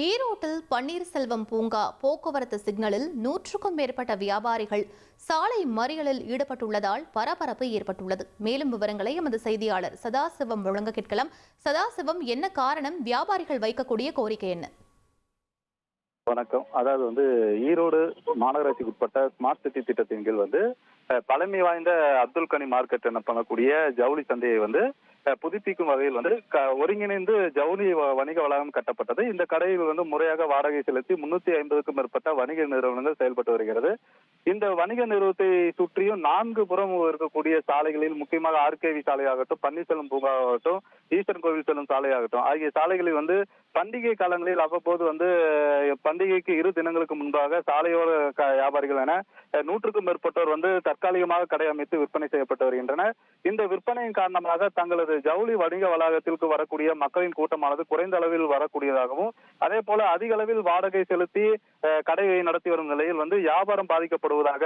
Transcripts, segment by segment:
ஈரோட்டில் பன்னீர்செல்வம் பூங்கா போக்குவரத்து சிக்னலில் 100க்கும் மேற்பட்ட வியாபாரிகள் சாலை மறியலில் ஈடுபட்டுள்ளதால் பரபரப்பு ஏற்பட்டுள்ளது. மேலும் விவரங்களை எமது செய்தியாளர் சதாசிவம் வழங்க கேட்கலாம். சதாசிவம், என்ன காரணம்? வியாபாரிகள் வைக்கக்கூடிய கோரிக்கை என்ன? வணக்கம். அதாவது ஈரோடு மாநகராட்சிக்கு உட்பட்ட ஸ்மார்ட் சிட்டி திட்டத்தின் கீழ் பழமை வாய்ந்த அப்துல் கனி மார்க்கெட் என பண்ணக்கூடிய ஜவுளி சந்தையை புதுப்பிக்கும் வகையில் ஒருங்கிணைந்து ஜவுளி வணிக வளாகம் கட்டப்பட்டது. இந்த கடையில் முறையாக வாடகை செலுத்தி 350க்கும் மேற்பட்ட வணிக நிறுவனங்கள் செயல்பட்டு வருகிறது. இந்த வணிக நிறுவனத்தை சுற்றியும் 4 புறம் இருக்கக்கூடிய சாலைகளில், முக்கியமாக ஆர்கேவி சாலையாகட்டும், பன்னீர்செல்வம் பூங்காவாகட்டும், ஈஸ்வரன் கோவில் செல்லும் சாலையாகட்டும் ஆகிய சாலைகளில் பண்டிகை காலங்களில் அவ்வப்போது பண்டிகைக்கு 2 தினங்களுக்கு முன்பாக சாலையோர வியாபாரிகள் என 100க்கும் மேற்பட்டோர் தற்காலிகமாக கடை அமைத்து விற்பனை செய்யப்பட்டு வருகின்றனர். இந்த விற்பனையின் காரணமாக தங்களது ஜவுளி வணிக வளாகத்திற்கு வரக்கூடிய மக்களின் கூட்டமானது குறைந்த அளவில் வரக்கூடியதாகவும், அதே போல அதிக அளவில் வாடகை செலுத்தி கடையை நடத்தி வரும் நிலையில் வியாபாரம் பாதிக்கப்படுவதாக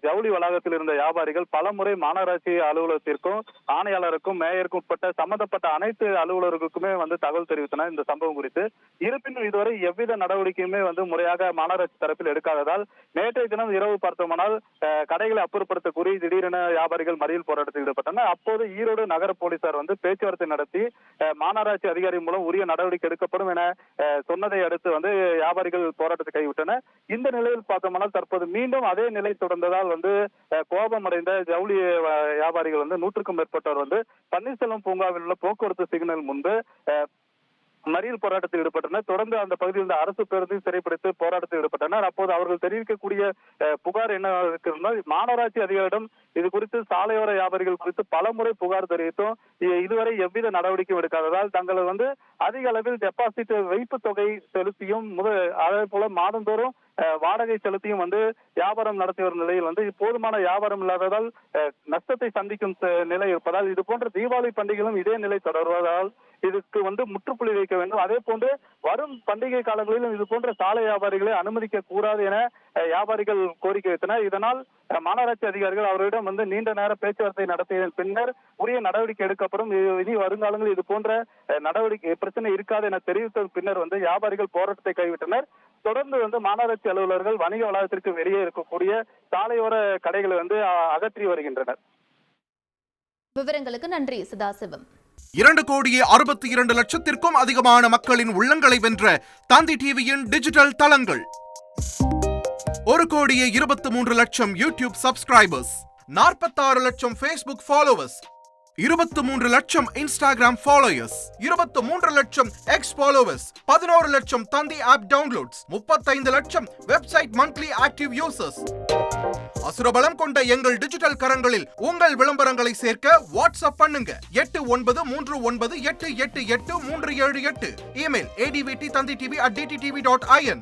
ஜவுளி வளாகத்தில் இருந்த வியாபாரிகள் பலமுறை மாநகராட்சி அலுவலகத்திற்கும், ஆணையாளருக்கும், மேயருக்கும் உட்பட்ட சம்பந்தப்பட்ட அனைத்து அலுவலர்களுக்குமே தகவல் தெரிவித்தனர் இந்த சம்பவம் குறித்து. இருப்பினும் இதுவரை எவ்வித நடவடிக்கையுமே முறையாக மாநகராட்சி தரப்பில் எடுக்காததால் நேற்றைய தினம் இரவு பார்த்தோமானால் கடைகளை அப்புறப்படுத்த கூறி திடீரென வியாபாரிகள் மறியல் போராட்டத்தில் ஈடுபட்டனர். அப்போது ஈரோடு நகர போலீசார் பேச்சுவார்த்தை நடத்தி மாநகராட்சி அதிகாரி மூலம் உரிய நடவடிக்கை எடுக்கப்படும் என சொன்னதை அடுத்து வியாபாரிகள் போராட்டத்தை கைவிட்டனர். இந்த நிலையில் பார்த்தோம்னால் தற்போது மீண்டும் அதே நிலை தொடர்ந்ததால் கோபமடைந்த ஜவுளி வியாபாரிகள் 100க்கும் மேற்பட்டோர் பன்னீர்செல்வம் பூங்காவில் உள்ள போக்குவரத்து சிக்னல் முன்பு மறியல் போராட்டத்தில் ஈடுபட்டனர். தொடர்ந்து அந்த பகுதியில் இருந்த அரசு பேருந்து சிறைப்பிடித்து போராட்டத்தில் ஈடுபட்டனர். அப்போது அவர்கள் தெரிவிக்கக்கூடிய புகார் என்ன இருக்கிறால், மாநகராட்சி அதிகாரிடம் இது குறித்து சாலையோர வியாபாரிகள் குறித்து பலமுறை புகார் தெரிவித்தும் இதுவரை எவ்வித நடவடிக்கையும் எடுக்காததால் தங்கள் அதிக அளவில் டெபாசிட் வைப்பு தொகை செலுத்தியும் அதே போல மாதந்தோறும் வாடகை செலுத்தியும் வியாபாரம் நடத்தி வரும் நிலையில் போதுமான வியாபாரம் இல்லாததால் நஷ்டத்தை சந்திக்கும் நிலை இருப்பதால் இது போன்ற தீபாவளி பண்டிகைகளும் இதே நிலை தொடர்வதால் இதுக்கு முற்றுப்புள்ளி வைக்க வேண்டும். அதே போன்று வரும் பண்டிகை காலங்களிலும் இது போன்ற சாலை வியாபாரிகளை அனுமதிக்க கூடாது என வியாபாரிகள் கோரிக்கை வைத்தனர். இதனால் மாநகராட்சி அதிகாரிகள் அவரிடம் நீண்ட நேர பேச்சுவார்த்தை நடத்திய பின்னர் உரிய நடவடிக்கை எடுக்கப்படும், இனி வருங்காலங்களில் இது போன்ற நடவடிக்கை பிரச்சனை இருக்காது என தெரிவித்த பின்னர் வியாபாரிகள் போராட்டத்தை கைவிட்டனர். தொடர்ந்து மாநகராட்சி அலுவலர்கள் வணிக வளாகத்திற்கு வெளியே இருக்கக்கூடிய சாலையோர கடைகளை அகற்றி வருகின்றனர். விவரங்களுக்கு நன்றி சதாசிவம். 2,62,00,000த்திற்கும் அதிகமான மக்களின் உள்ளங்களை வென்ற தந்தி டிவியின் டிஜிட்டல் தளங்கள். 1,23,00,000 யூடியூப் சப்ஸ்கிரைபர்ஸ், 46 லட்சம் ஃபேஸ்புக் ஃபாலோவர்ஸ், 23 லட்சம் இன்ஸ்டாகிராம் ஃபாலோயர்ஸ், 23 லட்சம் எக்ஸ் ஃபாலோவர்ஸ், 11 லட்சம் தந்தி ஆப் டவுன்லோட்ஸ், 35 லட்சம் வெப்சைட் மந்த்லி ஆக்டிவ் யூசர்ஸ். அசுரபலம் கொண்ட எங்கள் டிஜிட்டல் கரங்களில் உங்கள் விளம்பரங்களை சேர்க்க வாட்ஸ்அப் பண்ணுங்க. 8939888378. Email advttanditv@dttv.in.